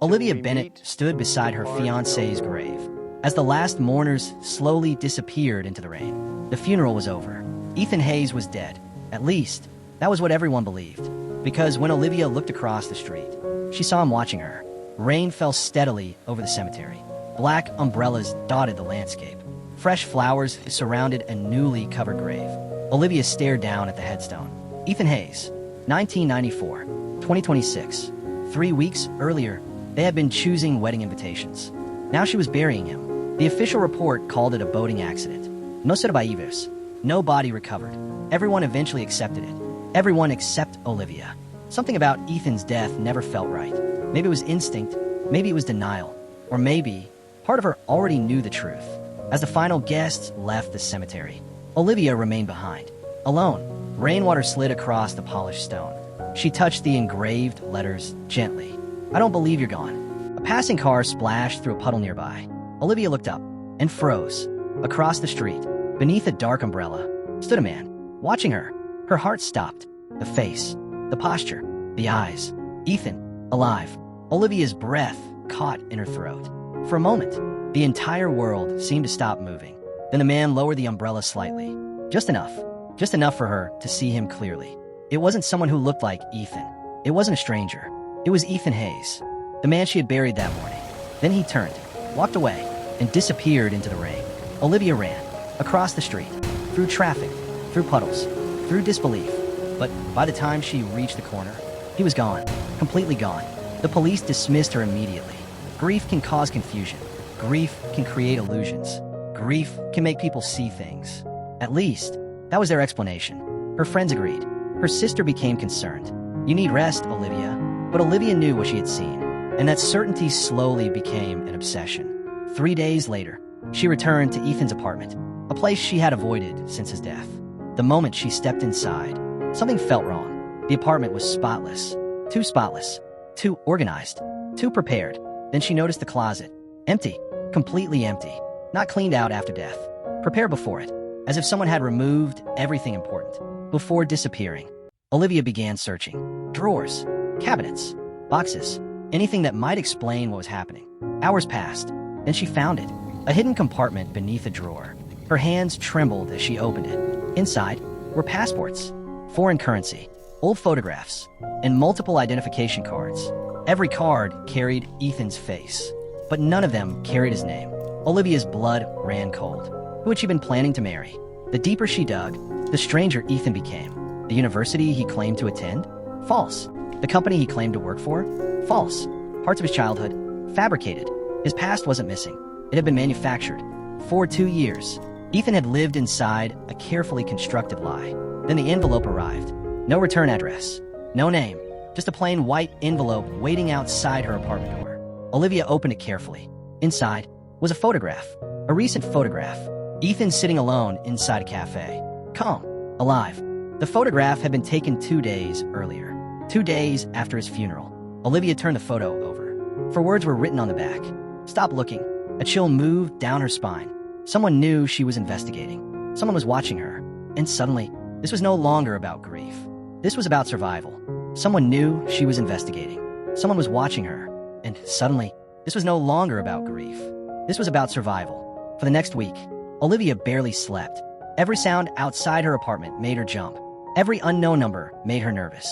Olivia Bennett stood beside her fiancé's grave. As the last mourners slowly disappeared into the rain, the funeral was over. Ethan Hayes was dead. At least, that was what everyone believed. Because when Olivia looked across the street, she saw him watching her. Rain fell steadily over the cemetery. Black umbrellas dotted the landscape. Fresh flowers surrounded a newly covered grave. Olivia stared down at the headstone. Ethan Hayes, 1994, 2026. 3 weeks earlier, they had been choosing wedding invitations. Now she was burying him. The official report called it a boating accident. No survivors. No body recovered. Everyone eventually accepted it. Everyone except Olivia. Something about Ethan's death never felt right. Maybe it was instinct, maybe it was denial, or maybe part of her already knew the truth. As the final guests left the cemetery, Olivia remained behind. Alone, rainwater slid across the polished stone. She touched the engraved letters gently. "I don't believe you're gone." A passing car splashed through a puddle nearby. Olivia looked up and froze. Across the street, beneath a dark umbrella, stood a man, watching her. Her heart stopped. The face, the posture, the eyes. Ethan, alive. Olivia's breath caught in her throat. For a moment, the entire world seemed to stop moving. Then the man lowered the umbrella slightly. Just enough for her to see him clearly. It wasn't someone who looked like Ethan. It wasn't a stranger. It was Ethan Hayes, the man she had buried that morning. Then he turned, walked away, and disappeared into the rain. Olivia ran, across the street, through traffic, through puddles, through disbelief. But by the time she reached the corner, he was gone, completely gone. The police dismissed her immediately. Grief can cause confusion. Grief can create illusions. Grief can make people see things. At least, that was their explanation. Her friends agreed. Her sister became concerned. "You need rest, Olivia." But Olivia knew what she had seen, and that certainty slowly became an obsession. 3 days later, she returned to Ethan's apartment, a place she had avoided since his death. The moment she stepped inside, something felt wrong. The apartment was spotless, too organized, too prepared. Then she noticed the closet, empty, completely empty, not cleaned out after death, prepared before it, as if someone had removed everything important. Before disappearing, Olivia began searching. Drawers, cabinets, boxes, anything that might explain what was happening. Hours passed, then she found it, a hidden compartment beneath a drawer. Her hands trembled as she opened it. Inside were passports, foreign currency, old photographs, and multiple identification cards. Every card carried Ethan's face, but none of them carried his name. Olivia's blood ran cold. Who had she been planning to marry? The deeper she dug, the stranger Ethan became. The university he claimed to attend? False. The company he claimed to work for? False. Parts of his childhood? Fabricated. His past wasn't missing. It had been manufactured. For 2 years, Ethan had lived inside a carefully constructed lie. Then the envelope arrived. No return address. No name. Just a plain white envelope waiting outside her apartment door. Olivia opened it carefully. Inside was a photograph. A recent photograph. Ethan sitting alone inside a cafe. Calm. Alive. The photograph had been taken 2 days earlier. 2 days after his funeral. Olivia turned the photo over. 4 words were written on the back. "Stop looking." A chill moved down her spine. Someone knew she was investigating. Someone was watching her. And suddenly, this was no longer about grief. This was about survival. Someone knew she was investigating. Someone was watching her. And suddenly, this was no longer about grief. This was about survival. For the next week, Olivia barely slept. Every sound outside her apartment made her jump. Every unknown number made her nervous.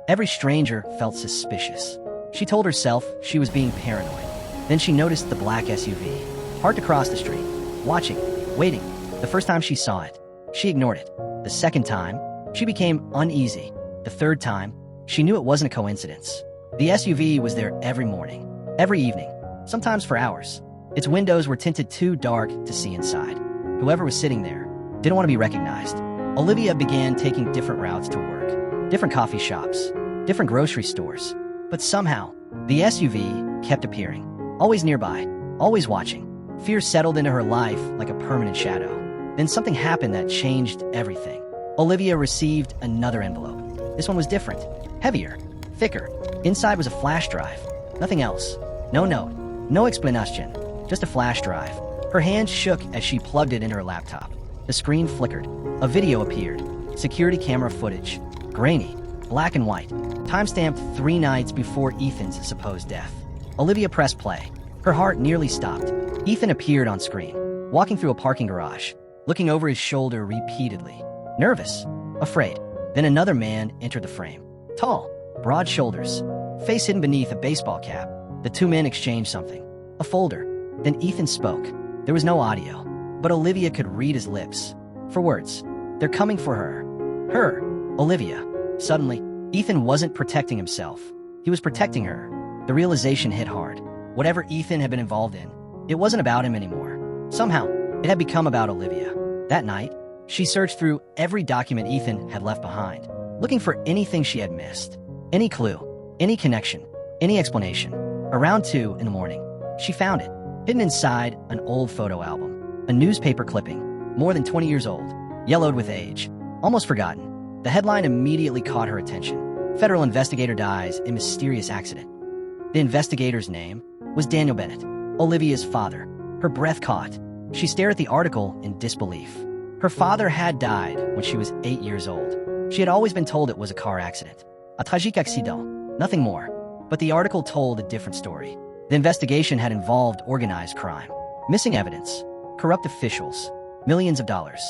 Every stranger felt suspicious. She told herself she was being paranoid. Then she noticed the black SUV, parked across the street, watching, waiting. The first time she saw it, she ignored it. The second time, she became uneasy. The third time, she knew it wasn't a coincidence. The SUV was there every morning, every evening, sometimes for hours. Its windows were tinted too dark to see inside. Whoever was sitting there didn't want to be recognized. Olivia began taking different routes to work, different coffee shops, different grocery stores. But somehow, the SUV kept appearing, always nearby, always watching. Fear settled into her life like a permanent shadow. Then something happened that changed everything. Olivia received another envelope. This one was different, heavier, thicker. Inside was a flash drive. Nothing else. No note, no explanation, just a flash drive. Her hands shook as she plugged it into her laptop. The screen flickered. A video appeared. Security camera footage. Grainy, black and white. Timestamped 3 nights before Ethan's supposed death. Olivia pressed play. Her heart nearly stopped. Ethan appeared on screen, walking through a parking garage, looking over his shoulder repeatedly. Nervous, afraid. Then another man entered the frame. Tall, broad shoulders, face hidden beneath a baseball cap. The two men exchanged something. A folder. Then Ethan spoke. There was no audio, but Olivia could read his lips. For words. They're coming for her. Her. Olivia. Suddenly, Ethan wasn't protecting himself. He was protecting her. The realization hit hard. Whatever Ethan had been involved in, it wasn't about him anymore. Somehow, it had become about Olivia. That night, she searched through every document Ethan had left behind, looking for anything she had missed. Any clue, any connection, any explanation. Around 2 in the morning, she found it, hidden inside an old photo album. A newspaper clipping, more than 20 years old, yellowed with age, almost forgotten. The headline immediately caught her attention. Federal investigator dies in mysterious accident. The investigator's name was Daniel Bennett, Olivia's father. Her breath caught. She stared at the article in disbelief. Her father had died when she was 8 years old. She had always been told it was a car accident. A tragique accident, nothing more. But the article told a different story. The investigation had involved organized crime, missing evidence, corrupt officials, millions of dollars.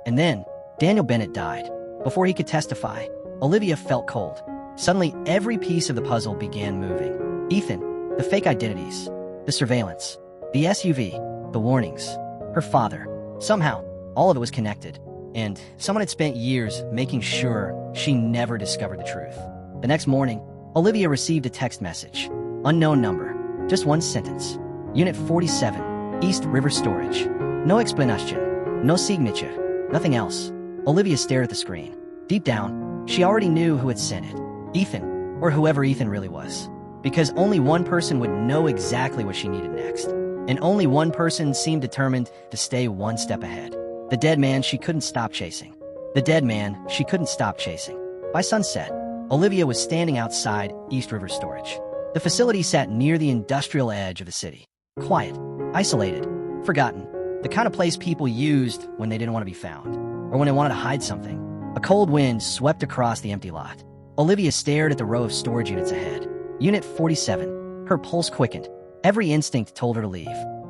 And then, Daniel Bennett died. Before he could testify, Olivia felt cold. Suddenly, every piece of the puzzle began moving. Ethan, the fake identities, the surveillance, the SUV, the warnings, her father. Somehow, all of it was connected, and someone had spent years making sure she never discovered the truth. The next morning, Olivia received a text message. Unknown number. Just one sentence. Unit 47, East River Storage. No explanation. No signature. Nothing else. Olivia stared at the screen. Deep down, she already knew who had sent it. Ethan, or whoever Ethan really was. Because only one person would know exactly what she needed next. And only one person seemed determined to stay one step ahead. The dead man she couldn't stop chasing. The dead man she couldn't stop chasing. By sunset, Olivia was standing outside East River Storage. The facility sat near the industrial edge of the city. Quiet, isolated, forgotten. The kind of place people used when they didn't want to be found, or when they wanted to hide something. A cold wind swept across the empty lot. Olivia stared at the row of storage units ahead. Unit 47. Her pulse quickened. Every instinct told her to leave,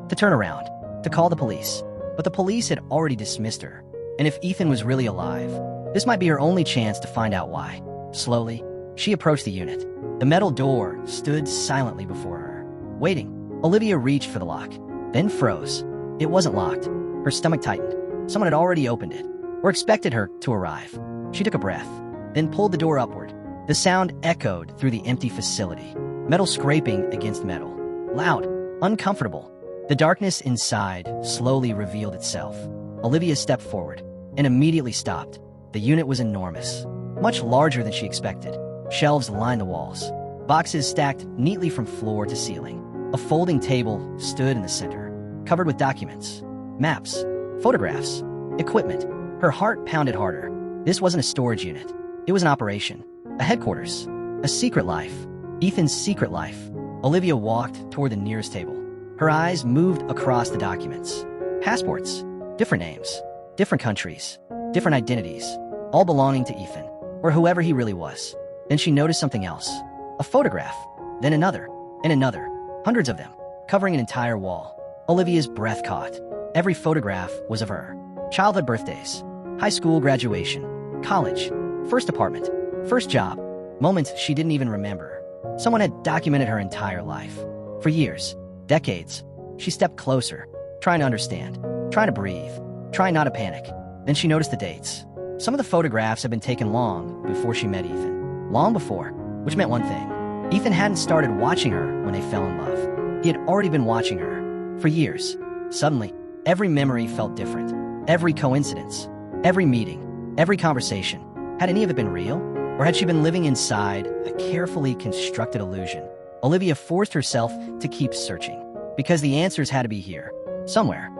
to turn around, to call the police. But the police had already dismissed her. And if Ethan was really alive, this might be her only chance to find out why. Slowly, she approached the unit. The metal door stood silently before her. Waiting, Olivia reached for the lock, then froze. It wasn't locked. Her stomach tightened. Someone had already opened it, or expected her to arrive. She took a breath, then pulled the door upward. The sound echoed through the empty facility, metal scraping against metal. Loud, uncomfortable. The darkness inside slowly revealed itself. Olivia stepped forward and immediately stopped. The unit was enormous, much larger than she expected. Shelves lined the walls, boxes stacked neatly from floor to ceiling. A folding table stood in the center, covered with documents, maps, photographs, equipment. Her heart pounded harder. This wasn't a storage unit. It was an operation, a headquarters, a secret life. Ethan's secret life. Olivia walked toward the nearest table. Her eyes moved across the documents. Passports, different names, different countries, different identities, all belonging to Ethan, or whoever he really was. Then she noticed something else. A photograph, then another, and another. Hundreds of them, covering an entire wall. Olivia's breath caught. Every photograph was of her. Childhood birthdays, high school graduation, college, first apartment, first job, moments she didn't even remember. Someone had documented her entire life. For years, decades. She stepped closer, trying to understand, trying to breathe, trying not to panic. Then she noticed the dates. Some of the photographs had been taken long before she met Ethan. Long before, which meant one thing. Ethan hadn't started watching her when they fell in love. He had already been watching her for years. Suddenly, every memory felt different. Every coincidence, every meeting, every conversation. Had any of it been real? Or had she been living inside a carefully constructed illusion? Olivia forced herself to keep searching, because the answers had to be here, somewhere.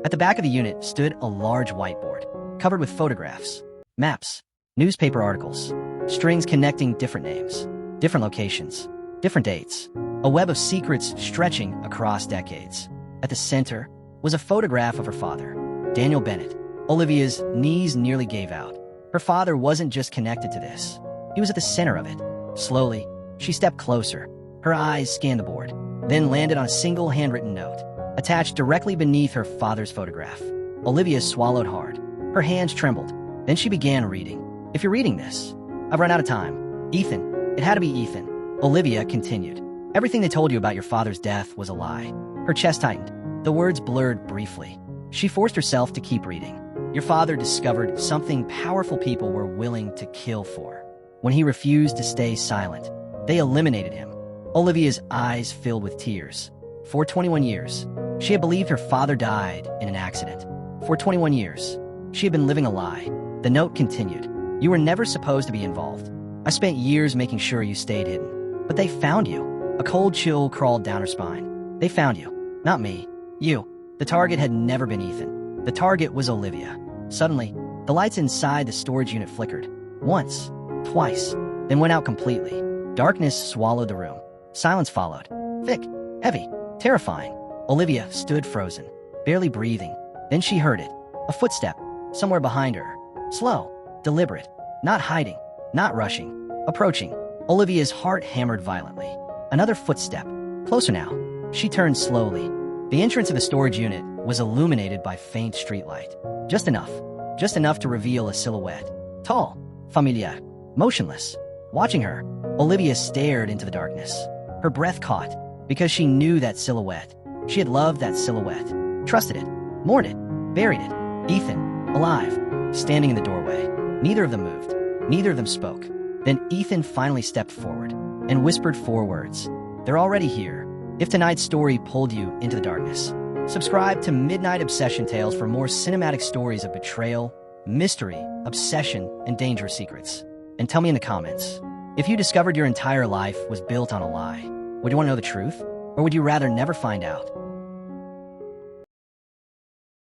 At the back of the unit stood a large whiteboard, covered with photographs, maps, newspaper articles, strings connecting different names, different locations, different dates, a web of secrets stretching across decades. At the center was a photograph of her father, Daniel Bennett. Olivia's knees nearly gave out. Her father wasn't just connected to this. He was at the center of it. Slowly, She stepped closer. Her eyes scanned the board, then landed on a single handwritten note, attached directly beneath her father's photograph. Olivia swallowed hard. Her hands trembled. Then she began reading. "If you're reading this, I've run out of time. Ethan, it had to be Ethan." Olivia continued. "Everything they told you about your father's death was a lie." Her chest tightened. The words blurred briefly. She forced herself to keep reading. "Your father discovered something powerful people were willing to kill for. When he refused to stay silent, they eliminated him." Olivia's eyes filled with tears. For 21 years, she had believed her father died in an accident. For 21 years, she had been living a lie. The note continued. "You were never supposed to be involved. I spent years making sure you stayed hidden. But they found you." A cold chill crawled down her spine. "They found you. Not me. You." The target had never been Ethan. The target was Olivia. Suddenly, the lights inside the storage unit flickered. Once, twice, then went out completely. Darkness swallowed the room. Silence followed. Thick, heavy, terrifying. Olivia stood frozen, barely breathing. Then she heard it. A footstep, somewhere behind her. Slow, deliberate, not hiding, not rushing, approaching. Olivia's heart hammered violently. Another footstep. Closer now. She turned slowly. The entrance of the storage unit was illuminated by faint streetlight. Just enough to reveal a silhouette. Tall, familiar, motionless. Watching her, Olivia stared into the darkness. Her breath caught, because she knew that silhouette. She had loved that silhouette, trusted it, mourned it, buried it. Ethan, alive, standing in the doorway. Neither of them moved. Neither of them spoke. Then Ethan finally stepped forward and whispered 4 words. "They're already here." If tonight's story pulled you into the darkness, subscribe to Midnight Obsession Tales for more cinematic stories of betrayal, mystery, obsession, and dangerous secrets. And tell me in the comments, if you discovered your entire life was built on a lie, would you want to know the truth? Or would you rather never find out?